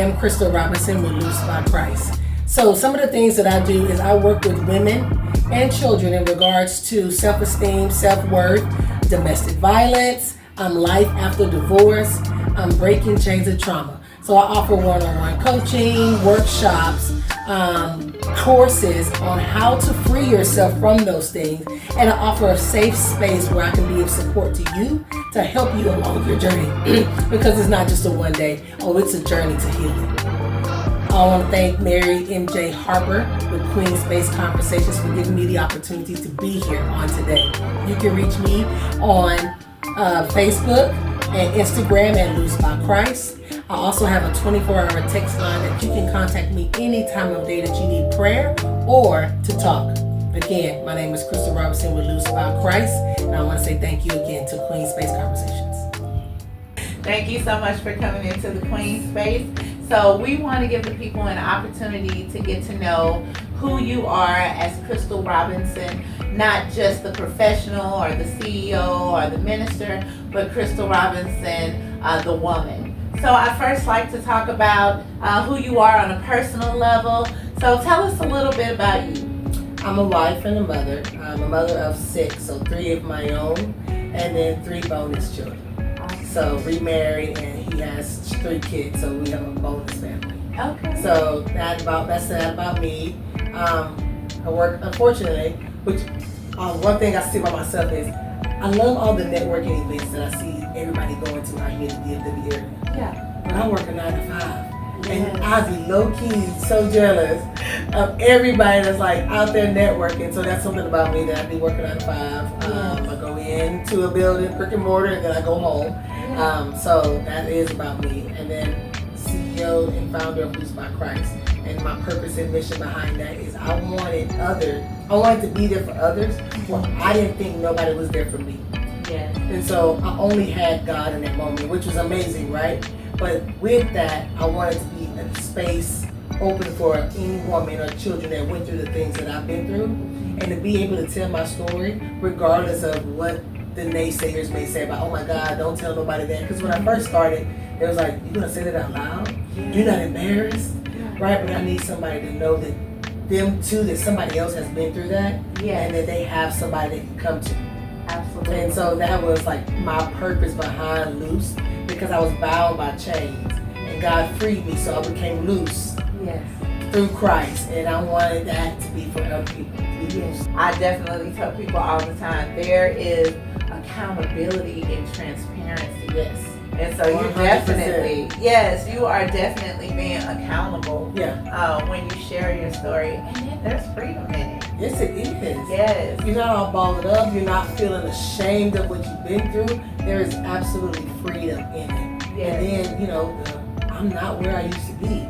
am Crystal Robinson with Loose by Christ. So some of the things that I do is I work with women and children in regards to self-esteem, self-worth, domestic violence, life after divorce, breaking chains of trauma. So I offer one-on-one coaching, workshops, courses on how to free yourself from those things, and I offer a safe space where I can be of support to you to help you along your journey because it's not just a one day, it's a journey to healing. I want to thank Mary MJ Harper with Queen Space Conversations for giving me the opportunity to be here on today. You can reach me on Facebook and Instagram at Loose by Christ. I also have a 24-hour text line that you can contact me any time of day that you need prayer or to talk. Again, my name is Crystal Robinson with Loose by Christ, and I want to say thank you again to Queen Space Conversations. Thank you so much for coming into the Queen Space. So we want to give the people an opportunity to get to know who you are as Crystal Robinson, not just the professional or the CEO or the minister, but Crystal Robinson, the woman. So I first like to talk about who you are on a personal level. So tell us a little bit about you. I'm a wife and a mother. I'm a mother of 6, so 3 of my own, and then 3 bonus children. So remarried, and he has 3 kids, so we have a bonus family. Okay. So that's that about me. I work, unfortunately, which one thing I see about myself is I love all the networking events that I see everybody going to out here in the DFW area. Yeah. But I work a 9 to 5. And I'd be low-key so jealous of everybody that's like out there networking. So that's something about me that I be working 9 to 5. I go into a building, brick and mortar, and then I go home. So that is about me. And then CEO and founder of Loose by Christ. And my purpose and mission behind that is I wanted to be there for others. Well, I didn't think nobody was there for me. Yes. And so I only had God in that moment, which was amazing, right? But with that, I wanted to be a space open for any woman or children that went through the things that I've been through, and to be able to tell my story regardless of what the naysayers may say about, oh my God, don't tell nobody that. Because when I first started, it was like, you're going to say that out loud? You're not embarrassed? Right? But I need somebody to know that them too, that somebody else has been through that, and that they have somebody they can come to. Absolutely. And so that was like my purpose behind Loose, because I was bound by chains and God freed me, so I became loose through Christ, and I wanted that to be for other people to be loose. I definitely tell people all the time, there is accountability and transparency. Yes. And so you're 100%. you are definitely being accountable when you share your story. And then there's freedom in it. Yes, it is. Yes. You're not all balled up. You're not feeling ashamed of what you've been through. There is absolutely freedom in it. Yes. And then, I'm not where I used to be.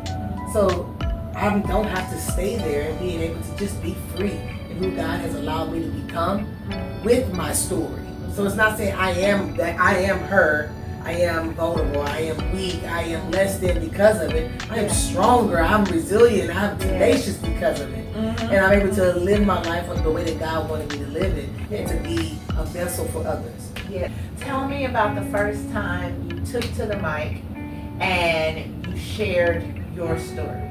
So I don't have to stay there, and being able to just be free in who God has allowed me to become with my story. So it's not saying I am her. I am vulnerable, I am weak, I am less than because of it. I am stronger, I'm resilient, I'm tenacious because of it. And I'm able to live my life the way that God wanted me to live it, and to be a vessel for others. Yeah. Tell me about the first time you took to the mic and you shared your story.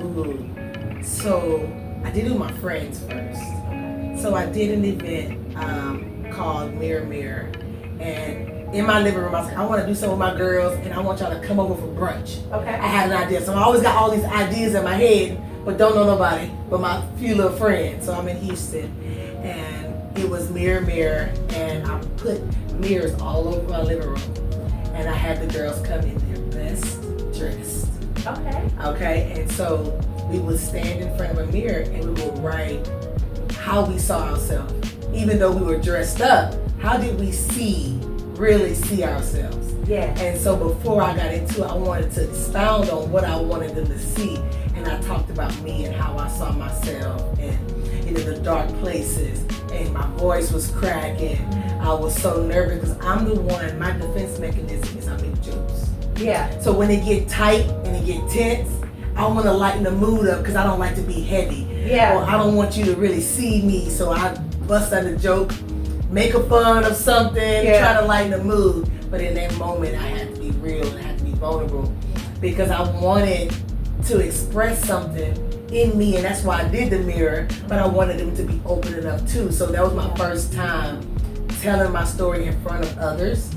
Ooh. So I did it with my friends first. So I did an event called Mirror Mirror, and in my living room, I was like, I want to do something with my girls, and I want y'all to come over for brunch. Okay. I had an idea. So I always got all these ideas in my head, but don't know nobody but my few little friends. So I'm in Houston, and it was Mirror Mirror, and I put mirrors all over my living room, and I had the girls come in their best dressed. Okay, and so we would stand in front of a mirror, and we would write how we saw ourselves. Even though we were dressed up, how did we really see ourselves? Yeah. And so before I got into it, I wanted to expound on what I wanted them to see. And I talked about me and how I saw myself, and the dark places, and my voice was cracking. I was so nervous because I'm the one, my defense mechanism is I make jokes. Yeah. So when it get tight and it get tense, I want to lighten the mood up because I don't like to be heavy. Yeah. Or I don't want you to really see me, so I bust out a joke, make a fun of something, try to lighten the mood. But in that moment, I had to be real and I had to be vulnerable, because I wanted to express something in me, and that's why I did the mirror, but I wanted them to be open enough too. So that was my first time telling my story in front of others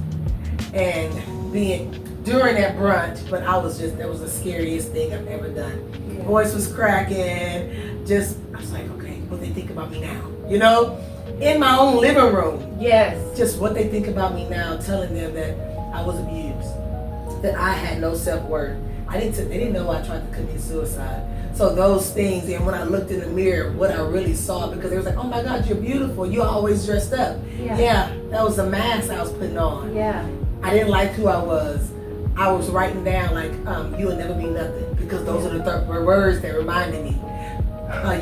and being during that brunch, but that was the scariest thing I've ever done. Yeah. Voice was cracking, I was like, okay, what they think about me now? You know, in my own living room. Yes. Just what they think about me now, telling them that I was abused, that I had no self-worth. They didn't know I tried to commit suicide. So those things, and when I looked in the mirror, what I really saw, because they was like, oh my God, you're beautiful. You're always dressed up. Yeah, that was a mask I was putting on. Yeah. I didn't like who I was. I was writing down like, you will never be nothing, because those are the words that reminded me.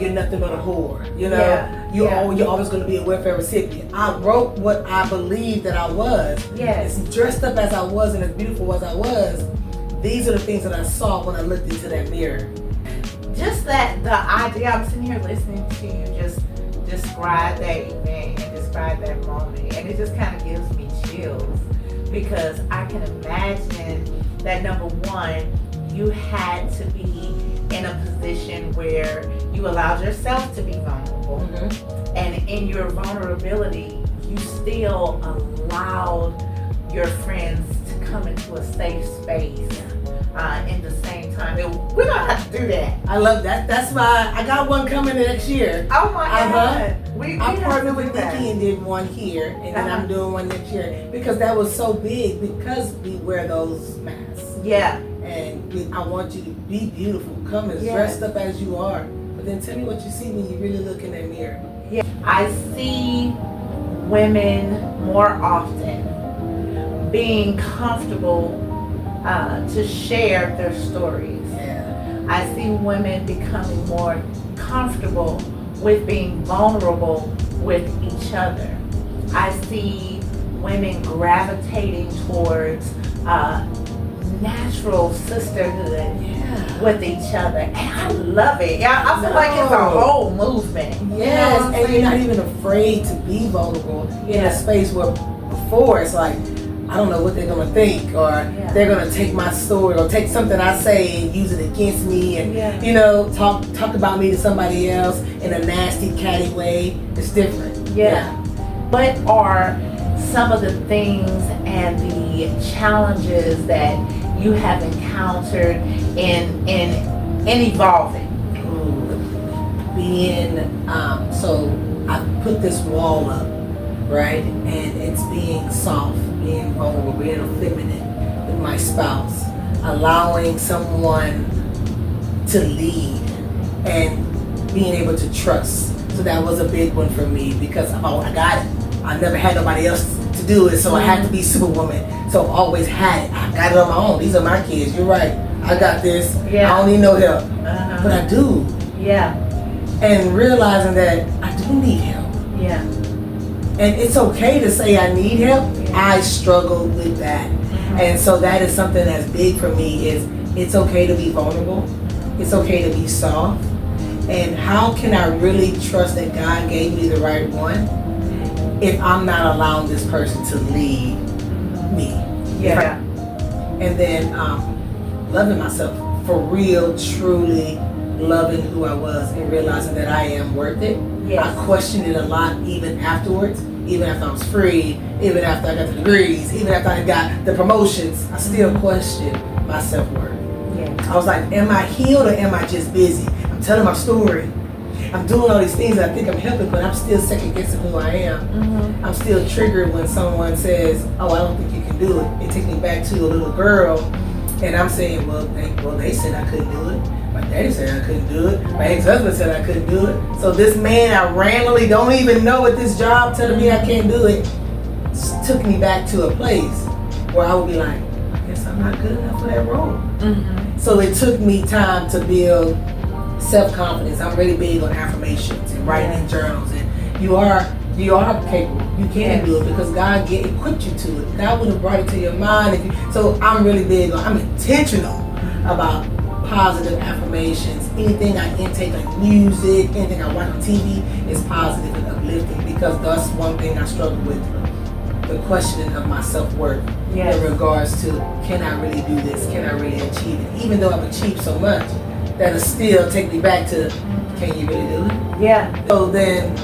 You're nothing but a whore. You know, you're always going to be a welfare recipient. I wrote what I believed that I was. Yes. As dressed up as I was and as beautiful as I was, these are the things that I saw when I looked into that mirror. Just the idea, I'm sitting here listening to you just describe that event and describe that moment, and it just kind of gives me chills, because I can imagine that, number one, you had to be in a position where you allowed yourself to be vulnerable, and in your vulnerability, you still allowed your friends to come into a safe space. In the same time, we're gonna have to do that. I love that. That's why I got one coming next year. Oh my God! We I partnered with that. Nikki and did one here, and then I'm doing one next year, because that was so big, because we wear those masks. Yeah. And I want you to be beautiful. Come as dressed up as you are, but then tell me what you see when you really look in that mirror. Yeah. I see women more often being comfortable to share their stories. Yeah. I see women becoming more comfortable with being vulnerable with each other. I see women gravitating towards natural sisterhood with each other, and I love it. Yeah, I feel like it's a whole movement. Yes, and you're not even afraid to be vulnerable in a space where before it's like, I don't know what they're gonna think, or they're gonna take my story or take something I say and use it against me, and you know, talk about me to somebody else in a nasty, catty way. It's different. What are some of the things and the challenges that you have encountered in evolving? So I put this wall up, right? And it's being soft, being vulnerable, being effeminate with my spouse, allowing someone to lead and being able to trust. So that was a big one for me, because I got it. I never had nobody else to do it, so I had to be Superwoman. So I always had it. I got it on my own. These are my kids. You're right. I got this. I don't need no help. But I do. And realizing that I do need help. And it's okay to say I need help. I struggle with that. And so that is something that's big for me, is it's okay to be vulnerable. It's okay to be soft. And how can I really trust that God gave me the right one if I'm not allowing this person to lead me? And then loving myself for real, truly loving who I was and realizing that I am worth it. I questioned it a lot, even afterwards, even after I was free, even after I got the degrees, even after I got the promotions. I still questioned my self-worth. I was like, am I healed or am I just busy? I'm telling my story. I'm doing all these things that I think I'm helping, but I'm still second guessing who I am. I'm still triggered when someone says, oh, I don't think you can do it. It takes me back to a little girl, and I'm saying, well, they said I couldn't do it. My daddy said I couldn't do it. My ex-husband said I couldn't do it. So this man I randomly don't even know at this job telling me I can't do it took me back to a place where I would be like, I guess I'm not good enough for that role. So it took me time to build self-confidence. I'm really big on affirmations and writing in journals. And you are capable. You can do it because God equipped you to it. God would have brought it to your mind. So I'm really big on, I'm intentional about positive affirmations. Anything I intake, like music, anything I watch on TV is positive and uplifting, because that's one thing I struggle with. the questioning of my self-worth Yes. in regards to, can I really do this? Can I really achieve it? Even though I've achieved so much, that'll still take me back to, can you really do it? Yeah. So then,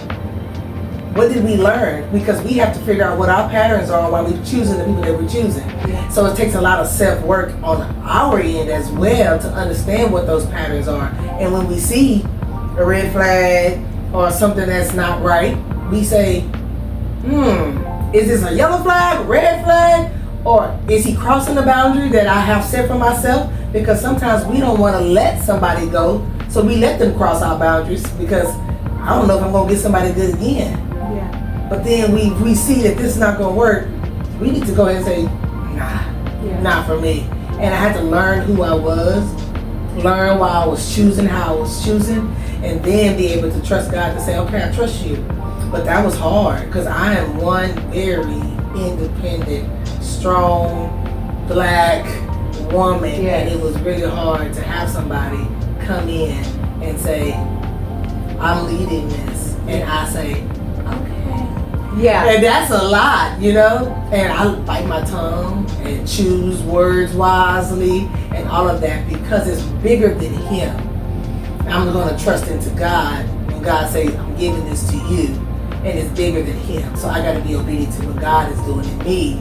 what did we learn? Because we have to figure out what our patterns are while we're choosing the people that we're choosing. Yeah. So it takes a lot of self-work on our end as well to understand what those patterns are. And when we see a red flag or something that's not right, we say, is this a yellow flag, red flag, or is he crossing the boundary that I have set for myself? Because sometimes we don't want to let somebody go, so we let them cross our boundaries because I don't know if I'm going to get somebody good again. Yeah. But then we see that this is not going to work. We need to go ahead and say, not for me. And I had to learn who I was, learn why I was choosing, how I was choosing, and then be able to trust God to say, okay, I trust you. But that was hard because I am one very independent, strong, black woman. Yes. And it was really hard to have somebody come in and say, I'm leading this. And I say, okay. Yeah. And that's a lot, you know? And I bite my tongue and choose words wisely and all of that because it's bigger than him. I'm going to trust into God when God says, I'm giving this to you. And it's bigger than him. So I got to be obedient to what God is doing in me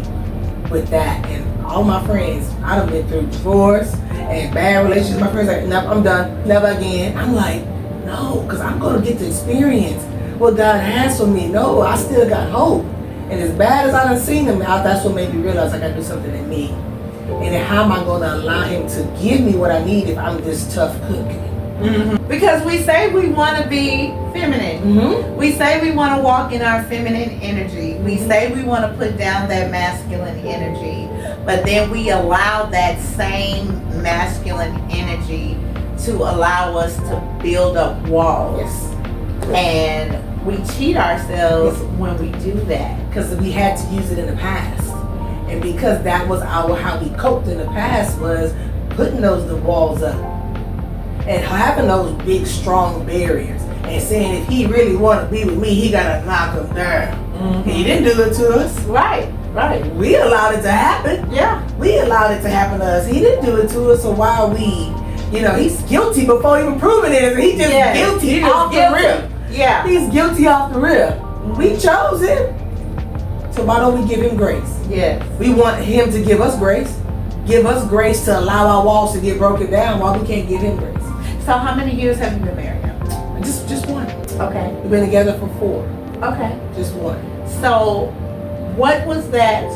with that. And all my friends, I've been through divorce and bad relationships. My friends are like, nope, I'm done. Never again. I'm like, no, because I'm going to get to experience what God has for me. No, I still got hope. And as bad as I done seen him, that's what made me realize I got to do something in me. And then how am I going to allow him to give me what I need if I'm this tough cookie? Mm-hmm. Because we say we want to be feminine. Mm-hmm. We say we want to walk in our feminine energy. We say we want to put down that masculine energy. But then we allow that same masculine energy to allow us to build up walls. Yes. And we cheat ourselves when we do that. Because we had to use it in the past. And because that was how we coped in the past was putting the walls up. And having those big, strong barriers and saying if he really want to be with me, he got to knock him down. Mm-hmm. He didn't do it to us. Right. We allowed it to happen. Yeah. We allowed it to happen to us. He didn't do it to us, so why are we, he's guilty before even proving it. He just guilty. He's off the rip. Yeah. He's guilty off the rip. We chose him. So why don't we give him grace? Yes. We want him to give us grace. Give us grace to allow our walls to get broken down while we can't give him grace. So how many years have you been married now? Just one. Okay. We've been together for 4. Okay. Just one. So what was that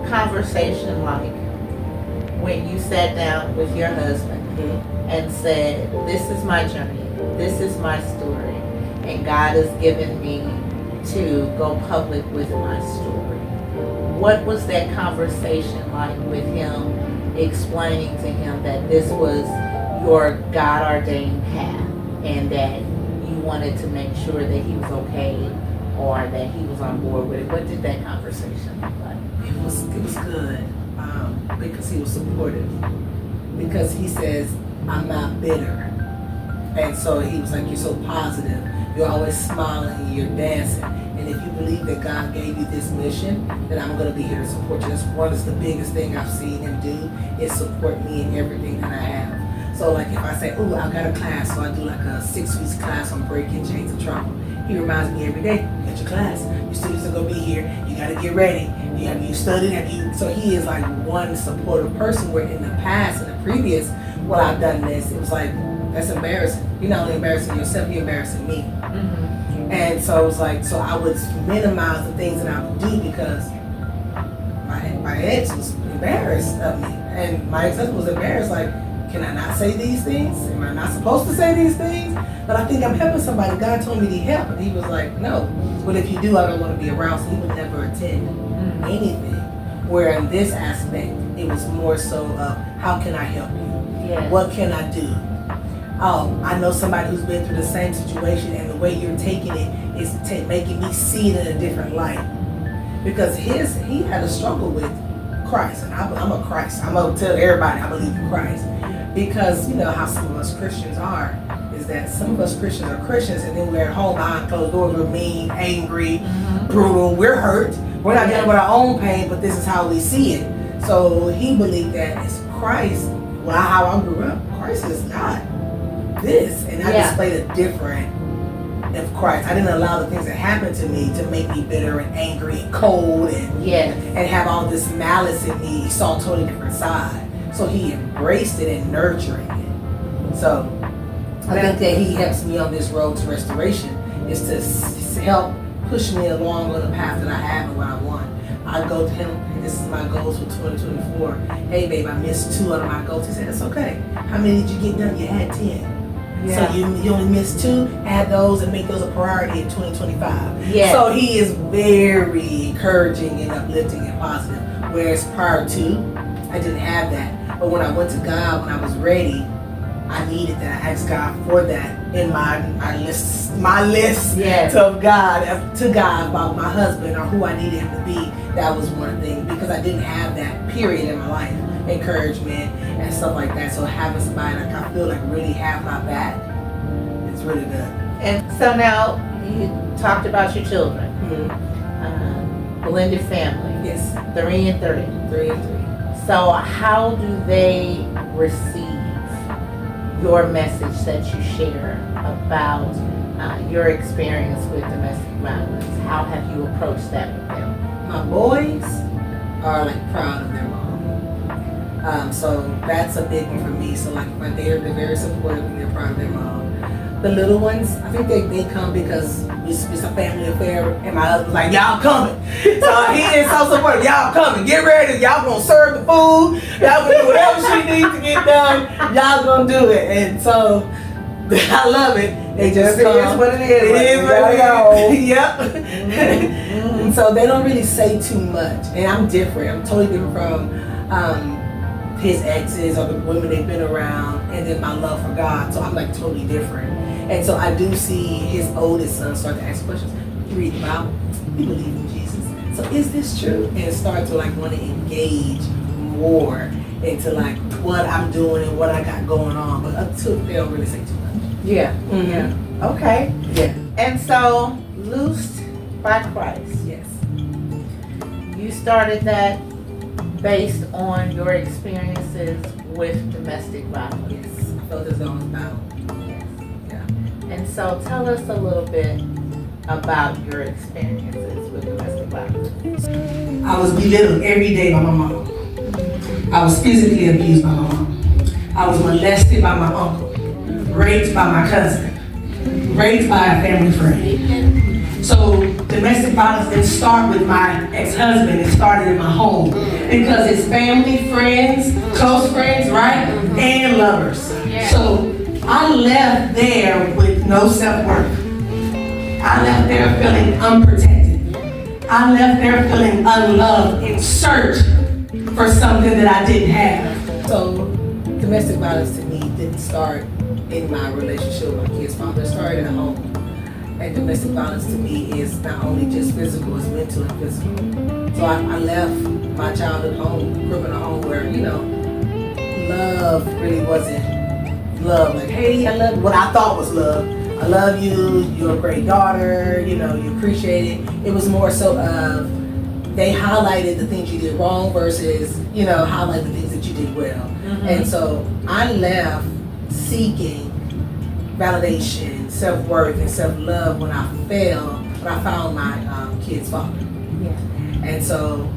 conversation like when you sat down with your husband and said, this is my journey, this is my story, and God has given me to go public with my story? What was that conversation like with him, explaining to him that this was your God-ordained path and that you wanted to make sure that he was okay or that he was on board with it? What did that conversation look like? It was good because he was supportive. Because he says, I'm not bitter. And so he was like, you're so positive. You're always smiling. You're dancing. And if you believe that God gave you this mission, then I'm going to be here to support you. That's the biggest thing I've seen him do is support me in everything that I have. So like if I say, oh, I've got a class, so I do like a 6-week class on breaking chains of trauma. He reminds me every day, you got your class. Your students are going to be here. You got to get ready. Have you studied? So he is like one supportive person where in the past, in the previous, well, I've done this. It was like, that's embarrassing. You're not only embarrassing yourself, you're embarrassing me. Mm-hmm. And so it was like, so I would minimize the things that I would do because my ex was embarrassed of me. And my ex-husband was embarrassed, like, can I not say these things? Am I not supposed to say these things? But I think I'm helping somebody. God told me to help. And he was like, no. But if you do, I don't want to be around. So he would never attend anything. Where in this aspect, it was more so of, how can I help you? Yes. What can I do? I know somebody who's been through the same situation, and the way you're taking it is making me see it in a different light. Because he had a struggle with Christ, and I'm a Christ. I'm going to tell everybody I believe in Christ. Because you know how some of us Christians are. is that some of us Christians are Christians, and then we're at home behind closed doors. We're mean, angry, brutal. We're hurt. We're not dealing with our own pain, but this is how we see it. So he believed that it's Christ. Well, how I grew up, Christ is not this, and I displayed a different of Christ. I didn't allow the things that happened to me to make me bitter and angry and cold and have all this malice in me. He saw a totally different side. So he embraced it and nurturing it. So I think that he helps me on this road to restoration is to help push me along on the path that I have and what I want. I go to him, and this is my goals for 2024. Hey babe, I missed 2 out of my goals. He said, that's okay. How many did you get done? You had 10. Yeah. So you only missed 2, add those and make those a priority in 2025. Yes. So he is very encouraging and uplifting and positive. Whereas prior to, I didn't have that. But when I went to God, when I was ready, I needed that. I asked God for that in my list to God about my husband or who I needed him to be. That was one thing because I didn't have that period in my life. Encouragement and stuff like that. So having somebody like I feel like really have my back, it's really good. And so now you talked about your children. Blended family. Yes. 3 and 3. 3 and 3. So how do they receive your message that you share about your experience with domestic violence? How have you approached that with them? My boys are like proud of their mom. So that's a big one for me. So like they're very supportive and they're proud of their mom. The little ones, I think they come because it's a family affair, and my husband's like, y'all coming. So he is so supportive. Y'all coming. Get ready. Y'all gonna serve the food. Y'all gonna do whatever she needs to get done. Y'all gonna do it. And so I love it. They just come. It is what it is. It is what it is. Yep. And so they don't really say too much. And I'm different. I'm totally different from his exes or the women they've been around, and then my love for God. So I'm like totally different. And so I do see his oldest son start to ask questions. You read the Bible, you believe in Jesus. So is this true? And start to like want to engage more into like what I'm doing and what I got going on. But up to they don't really say too much. Yeah. Mm-hmm. Yeah. Okay. Yeah. And so Loosed by Christ. Yes. You started that based on your experiences with domestic violence. Yes. I felt as though I was bound. Yes. Yeah. And so tell us a little bit about your experiences with domestic violence. I was belittled every day by my mom. I was physically abused by my mom. I was molested by my uncle. Raped by my cousin. Raped by a family friend. So domestic violence didn't start with my ex-husband. It started in my home because it's family, friends, close friends, right? And lovers. Yeah. So I left there with no self-worth. I left there feeling unprotected. I left there feeling unloved in search for something that I didn't have. So domestic violence to me didn't start in my relationship with my kid's father. It started at home. And domestic violence to me is not only just physical, it's mental and physical. So I left my childhood home, grew up in a home where, love really wasn't love. Like, hey, I love what I thought was love. I love you, you're a great daughter, you appreciate it. It was more so of, they highlighted the things you did wrong versus, highlight the things that you did well. Mm-hmm. And so I left seeking validation, self-worth, and self-love when I found my kid's father. Yeah. And so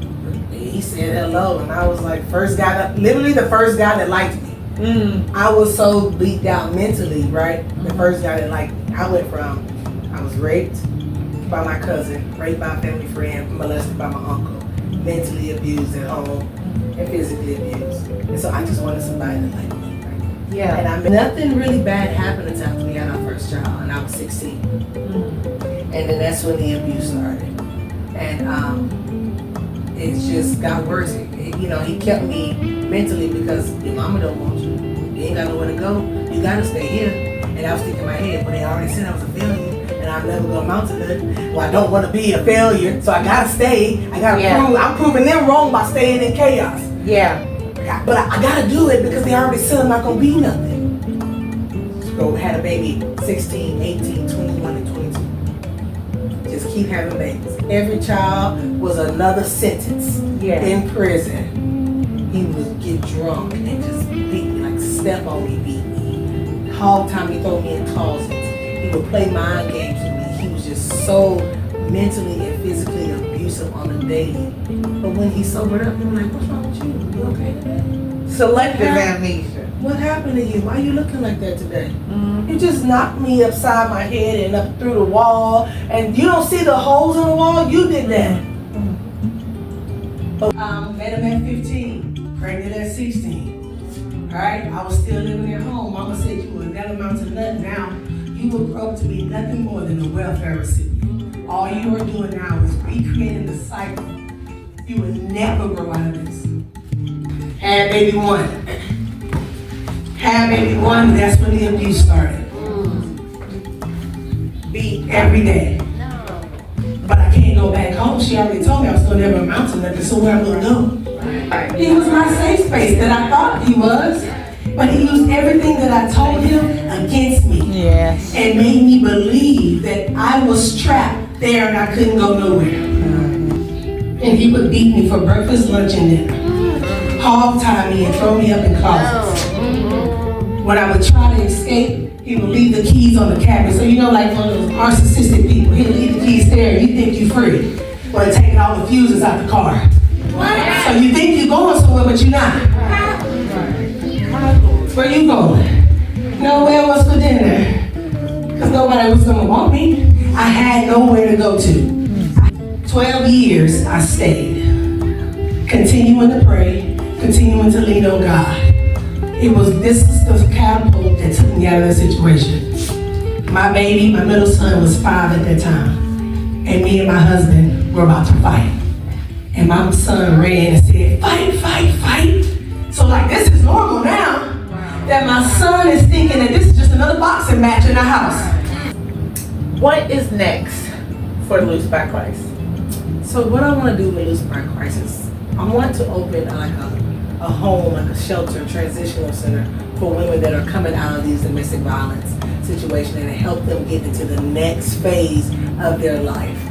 he said hello, and I was like, literally the first guy that liked me. I was so beat down mentally, right? The first guy that liked me. I went from, I was raped by my cousin, raped by a family friend, molested by my uncle, mentally abused at home, and physically abused. And so I just wanted somebody to like me. Yeah. And nothing really bad happened until we had our first child, and I was 16. And then that's when the abuse started. And it just got worse. He kept me mentally because your mama don't want you. You ain't got nowhere to go. You gotta stay here. And I was thinking in my head, but they already said I was a failure, and I'm never gonna amount to nothing. Well, I don't want to be a failure, so I gotta stay. I gotta prove. I'm proving them wrong by staying in chaos. Yeah. But I gotta do it because they already said I'm not gonna be nothing. go had a baby 16, 18, 21, and 22. Just keep having babies. Every child was another sentence in prison. He would get drunk and just beat me, like step on me, beat me. Hog time, he throw me in closets. He would play mind games with me. He was just so mentally and physically abusive on the daily. But when he sobered up, they were like, what's wrong with you? You okay today? Selective amnesia. What happened to you? Why are you looking like that today? You just knocked me upside my head and up through the wall, and you don't see the holes in the wall? You did that. Met him at 15, pregnant at 16. All right, I was still living at home. Mama said you would never amount to nothing. Now, you will grow up to be nothing more than a welfare recipient. All you are doing now is recreating the cycle. You will never grow out of this. Had baby one. Had baby one, that's when the abuse started. Beat every day. But I can't go back home. She already told me I was going to never amount to nothing, so where am I going to go? He was my safe space that I thought he was, but he used everything that I told him against me. Yes. And made me believe that I was trapped there and I couldn't go nowhere. And he would beat me for breakfast, lunch, and dinner. Hog tie me and throw me up in closets. When I would try to escape, he would leave the keys on the cabinet. So you know, like one of those narcissistic people, he'll leave the keys there and you think you're free. Or taking all the fuses out the car. So you think you're going somewhere, but you're not. Where you going? Nowhere else for dinner. Because nobody was going to want me. I had nowhere to go to. 12 years I stayed. Continuing to pray, continuing to lean on God. This is the catapult that took me out of that situation. My baby, my middle son was 5 at that time. And me and my husband were about to fight. And my son ran and said, fight, fight, fight. So like, this is normal now. That my son is thinking that this is just another boxing match in the house. What is next for Loose by Christ? So what I want to do with Loose by Christ is I want to open like a home, like a shelter, transitional center for women that are coming out of these domestic violence situations and help them get into the next phase of their life.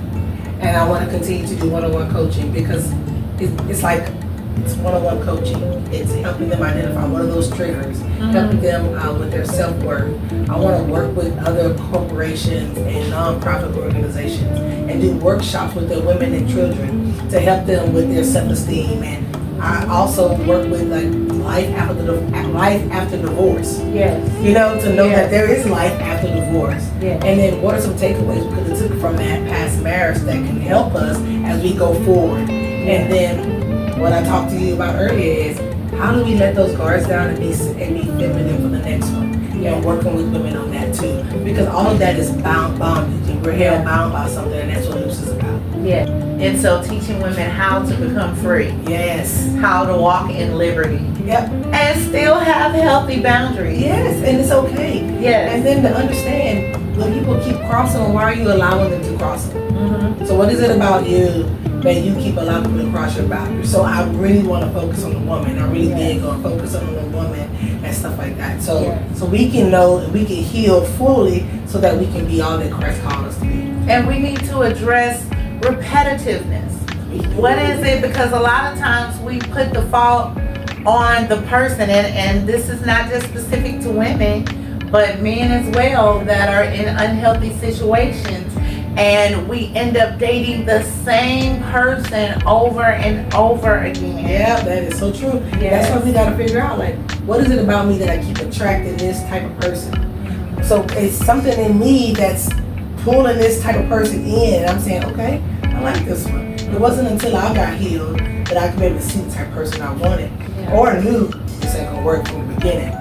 And I want to continue to do one-on-one coaching because it's like, it's one-on-one coaching. It's helping them identify what are those triggers, helping them with their self-worth. I want to work with other corporations and nonprofit organizations and do workshops with their women and children to help them with their self-esteem. And I also work with like life after divorce. Yes. You know, to know that there is life after divorce. Yes. And then what are some takeaways we could have took from that past marriage that can help us as we go forward. And then what I talked to you about earlier is how do we let those guards down and be feminine for the next one? And working with women on that too. Because all of that is bondage and we're held bound by something, and that's what Loose is about. Yeah. And so teaching women how to become free. Yes. How to walk in liberty. Yep. And still have healthy boundaries. Yes, and it's okay. Yes. And then to understand when people keep crossing them, why are you allowing them to cross them? So what is it about you that you keep allowing people to cross your boundaries? So I really want to focus on the woman. I really big on focusing on the woman and stuff like that. So so we can know and we can heal fully so that we can be all that Christ called us to be. And we need to address repetitiveness. What is it? Because a lot of times we put the fault on the person, and this is not just specific to women, but men as well that are in unhealthy situations, and we end up dating the same person over and over again. Yeah, that is so true. That's what we got to figure out. Like, what is it about me that I keep attracting this type of person? So it's something in me that's pulling this type of person in, and I'm saying, okay, I like this one. It wasn't until I got healed that I could be able to see the type of person I wanted, or knew this ain't gonna work from the beginning.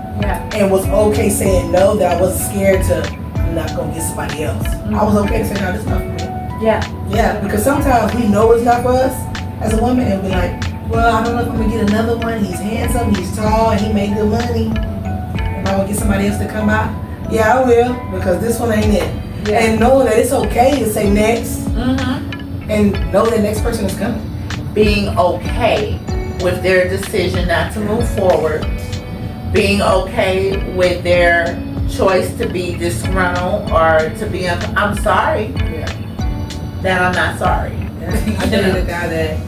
And was okay saying no, that I wasn't scared to, I'm not gonna get somebody else. I was okay to say no, this is not for me. Yeah, because sometimes we know it's not for us as a woman, and we're like, well, I don't know if I'm gonna get another one. He's handsome, he's tall, and he make good money. Am I gonna get somebody else to come out? Yeah, I will, because this one ain't it. And knowing that it's okay to say next, and know that next person is coming. Being okay with their decision not to move forward being okay with their choice to be disgruntled or to be, I'm sorry Yeah. that I'm not sorry. I dated a guy that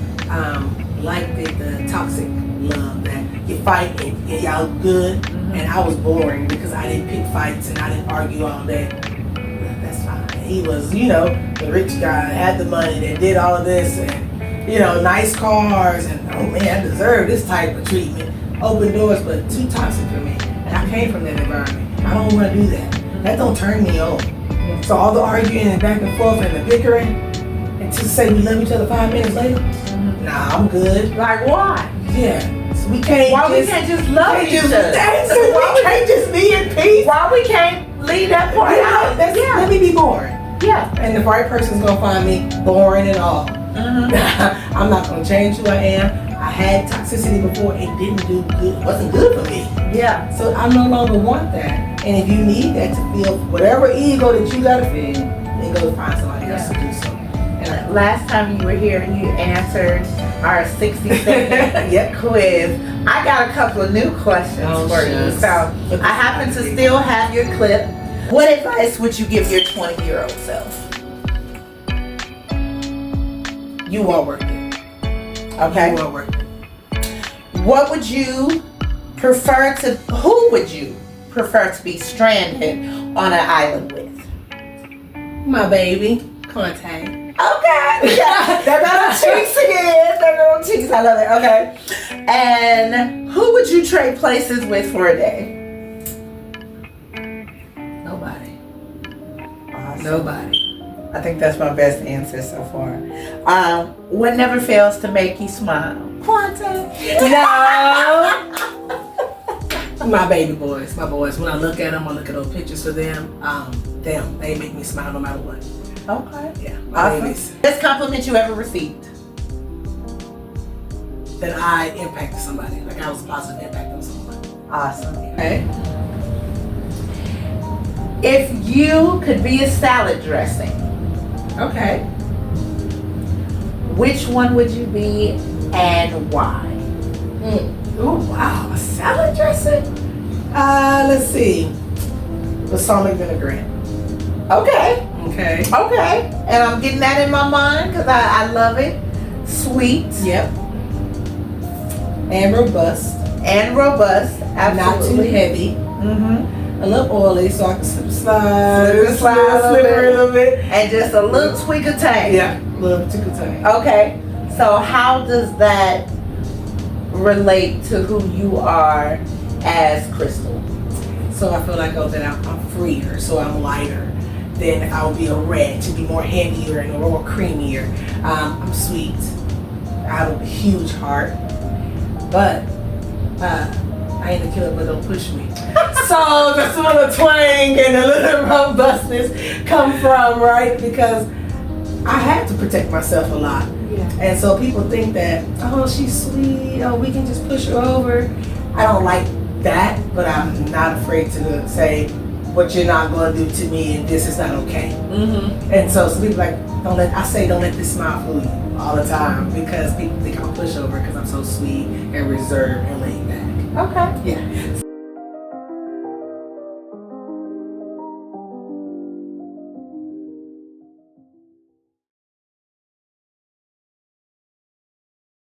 liked the toxic love, that you fight and y'all good, and I was boring because I didn't pick fights and I didn't argue all day. That's fine. He was, the rich guy, had the money, that did all of this, and nice cars, and oh man, I deserve this type of treatment. Open doors, but too toxic for me. And I came from that environment. I don't want to do that. That don't turn me on. So all the arguing and back and forth and the bickering, and to say we love each other 5 minutes later, nah, I'm good. Like, why? Yeah. So we can't we can't just love each other? Why we can't just be in peace? Why we can't leave that part out? Let me be boring. Yeah. And the right person's gonna find me boring and all. I'm not gonna change who I am. I had toxicity before, it didn't do good, it wasn't good for me. Yeah. So I no longer want that. And if you need that to feel whatever ego that you gotta feel, then go find somebody else to do so. And last time you were here, you answered our 60-second quiz. I got a couple of new questions for you. So I happen to still have your clip. What advice would you give your 20-year-old self? you are worth it. Okay. You are worth it. Who would you prefer to be stranded on an island with? My baby, Contact. Okay. Yeah. They're not on cheeks again. They're not on cheeks. I love it. Okay. And who would you trade places with for a day? Nobody. Awesome. Nobody. I think that's my best answer so far. What never fails to make you smile? Quantum. No. My baby boys, my boys. When I look at them, I look at those pictures for them. They make me smile no matter what. Okay. Yeah. Awesome. Babies. Best compliment you ever received? That I impacted somebody. Like I was a positive impact on someone. Awesome. Okay. If you could be a salad dressing, Okay. which one would you be and why? Oh wow, a salad dressing. Let's see. Balsamic vinaigrette. Okay. Okay. Okay. And I'm getting that in my mind because I love it. Sweet. Yep. And robust. And robust. Absolutely. Not too heavy. Mm-hmm. A little oily, so I can slide a little bit. And just a little tweak of tang. Yeah, a little tickle tang. Okay. So how does that relate to who you are as Crystal? So I feel like that I'm freer, so I'm lighter than if I would be a red, to be more heavier and more creamier. I'm sweet. I have a huge heart, but I ain't a killer, but don't push me. So that's where the twang and the little robustness come from, right? Because I had to protect myself a lot. Yeah. And so people think that, oh, she's sweet, oh, we can just push her over. I don't like that, but I'm not afraid to say what you're not going to do to me and this is not okay. Mm-hmm. And so some people like, don't let this smile fool you all the time, because people think I'm a pushover because I'm so sweet and reserved and laid back. Okay. Yeah.